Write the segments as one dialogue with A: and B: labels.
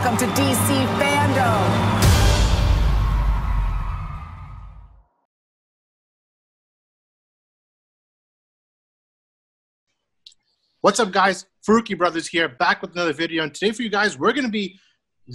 A: welcome to DC Fandom.
B: What's up, guys? Faruqi Brothers here, back with another video. And today for you guys, we're going to be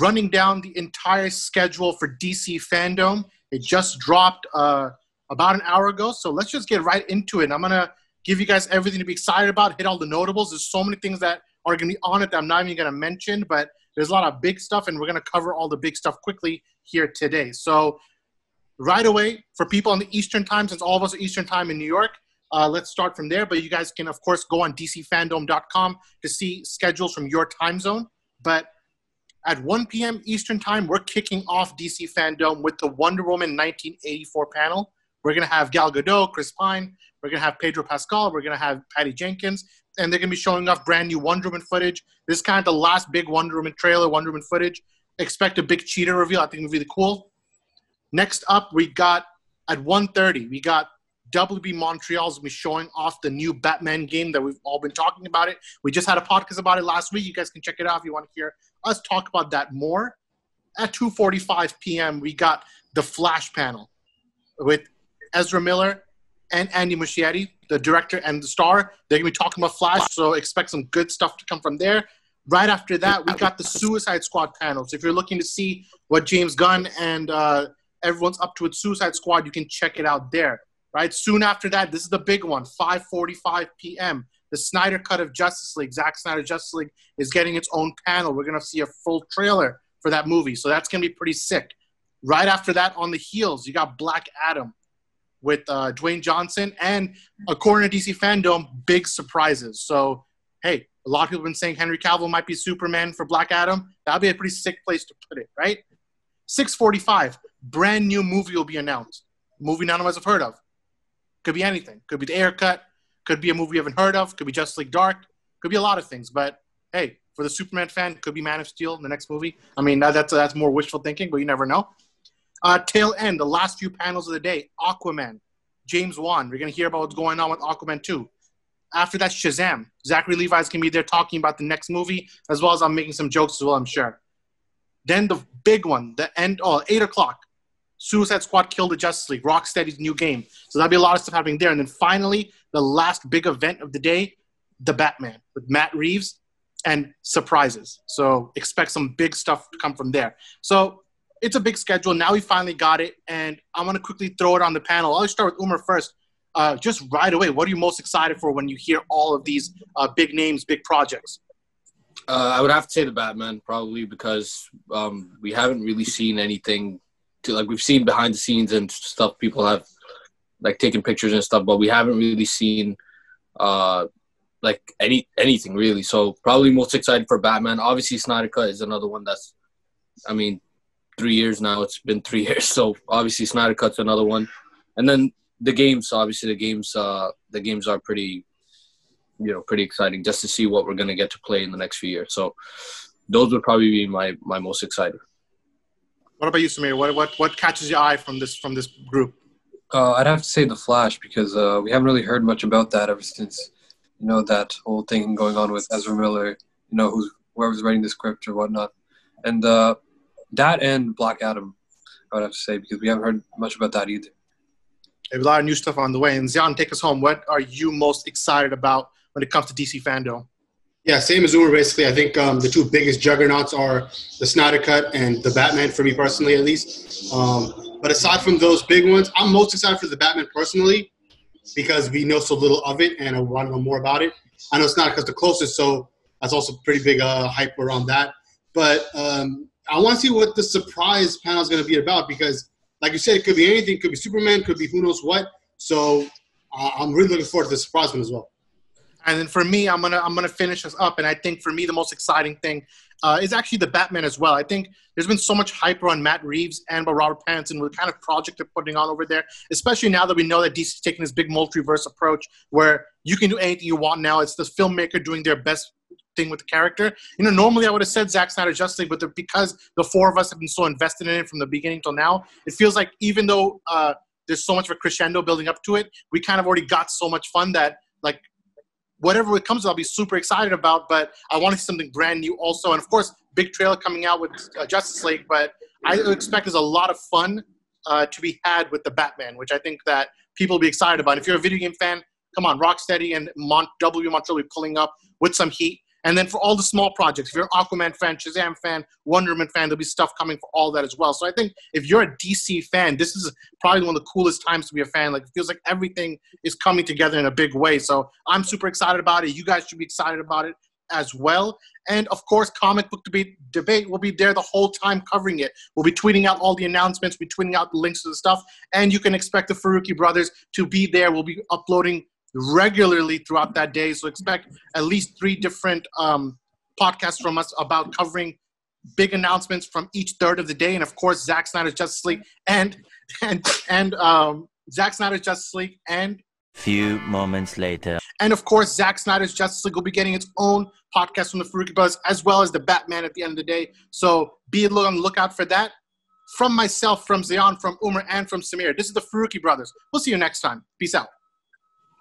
B: running down the entire schedule for DC Fandom. It just dropped about an hour ago, so let's just get right into it. I'm going to give you guys everything to be excited about, hit all the notables. There's so many things that are going to be on it that I'm not even going to mention, but there's a lot of big stuff, and we're going to cover all the big stuff quickly here today. So right away, for people on the Eastern time, since all of us are Eastern time in New York, let's start from there. But you guys can, of course, go on dcfandom.com to see schedules from your time zone. But at 1 p.m. Eastern time, we're kicking off DC Fandom with the Wonder Woman 1984 panel. We're going to have Gal Gadot, Chris Pine. We're going to have Pedro Pascal. We're going to have Patty Jenkins. And they're going to be showing off brand new Wonder Woman footage. This is kind of the last big Wonder Woman trailer, Wonder Woman footage. Expect a big cheetah reveal. I think it'll be really cool. Next up, we got at 1:30, we got WB Montreal's be showing off the new Batman game that we've all been talking about it. We just had a podcast about it last week. You guys can check it out if you want to hear us talk about that more. At 2:45 p.m., we got the Flash panel with Ezra Miller and Andy Muschietti, the director and the star. They're going to be talking about Flash, so expect some good stuff to come from there. Right after that, we got the Suicide Squad panel. So if you're looking to see what James Gunn and everyone's up to with Suicide Squad, you can check it out there. Right, soon after that, this is the big one, 5:45 p.m. The Snyder Cut of Justice League, Zack Snyder Justice League, is getting its own panel. We're going to see a full trailer for that movie, so that's going to be pretty sick. Right after that, on the heels, you got Black Adam with Dwayne Johnson, and according to DC Fandom, big surprises. So, hey, a lot of people have been saying Henry Cavill might be Superman for Black Adam. That'll be a pretty sick place to put it, right? 6:45, brand new movie will be announced. Movie none of us have heard of. Could be anything. Could be The Haircut. Could be a movie you haven't heard of. Could be Justice League Dark. Could be a lot of things. But, hey, for the Superman fan, could be Man of Steel in the next movie. I mean, that's more wishful thinking, but you never know. Tail end, the last few panels of the day, Aquaman, James Wan. We're going to hear about what's going on with Aquaman 2. After that, Shazam. Zachary Levi's going to be there talking about the next movie, as well as I'm making some jokes as well, I'm sure. Then the big one, 8 o'clock. Suicide Squad Kill the Justice League, Rocksteady's new game. So that'll be a lot of stuff happening there. And then finally, the last big event of the day, The Batman with Matt Reeves and surprises. So expect some big stuff to come from there. So it's a big schedule. Now we finally got it. And I'm going to quickly throw it on the panel. I'll start with Umar first. Just right away, what are you most excited for when you hear all of these big names, big projects?
C: I would have to say The Batman, probably, because we haven't really seen anything. We've seen behind the scenes and stuff, people have taken pictures and stuff, but we haven't really seen anything really. So probably most excited for Batman. Obviously Snyder Cut is another one that's, 3 years now. It's been 3 years. So obviously Snyder Cut's another one. And then the games, obviously the games are pretty exciting just to see what we're going to get to play in the next few years. So those would probably be my most excited.
B: What about you, Samir? What catches your eye from this group?
D: I'd have to say The Flash, because we haven't really heard much about that ever since, that whole thing going on with Ezra Miller, whoever's writing the script or whatnot. And that and Black Adam, I would have to say, because we haven't heard much about that either.
B: There's a lot of new stuff on the way. And Zion, take us home. What are you most excited about when it comes to DC Fandom?
E: Yeah, same as Umar, basically. I think the two biggest juggernauts are the Snyder Cut and the Batman, for me personally, at least. But aside from those big ones, I'm most excited for the Batman personally because we know so little of it and I want to know more about it. I know Snyder Cut's the closest, so that's also pretty big hype around that. But I want to see what the surprise panel is going to be about because, like you said, it could be anything. It could be Superman, could be who knows what. So I'm really looking forward to the surprise one as well.
B: And then for me, I'm gonna finish us up. And I think for me, the most exciting thing is actually the Batman as well. I think there's been so much hype around Matt Reeves and about Robert Pattinson with the kind of project they're putting on over there, especially now that we know that DC's taking this big multiverse approach where you can do anything you want now. It's the filmmaker doing their best thing with the character. Normally I would have said Zack Snyder Justice League, but because the four of us have been so invested in it from the beginning till now, it feels like even though there's so much of a crescendo building up to it, we kind of already got so much fun that, whatever it comes to, I'll be super excited about, but I want to see something brand new also. And, of course, big trailer coming out with Justice League, but I expect there's a lot of fun to be had with the Batman, which I think that people will be excited about. If you're a video game fan, come on, Rocksteady and W Montreal will be pulling up with some heat. And then for all the small projects, if you're an Aquaman fan, Shazam fan, Wonder Woman fan, there'll be stuff coming for all that as well. So I think if you're a DC fan, this is probably one of the coolest times to be a fan. Like, it feels like everything is coming together in a big way. So I'm super excited about it. You guys should be excited about it as well. And of course, Comic Book Debate will be there the whole time covering it. We'll be tweeting out all the announcements, we'll be tweeting out the links to the stuff, and you can expect the Faruqi brothers to be there. We'll be uploading regularly throughout that day, so expect at least 3 different podcasts from us about covering big announcements from each third of the day. And of course, Zack Snyder's Justice League and Zack Snyder's Justice League and
F: few moments later.
B: And of course, Zack Snyder's Justice League will be getting its own podcast from the Faruqi Brothers, as well as the Batman at the end of the day. So be on the lookout for that. From myself, from Zion, from Umar, and from Samir, this is the Faruqi Brothers. We'll see you next time. Peace out.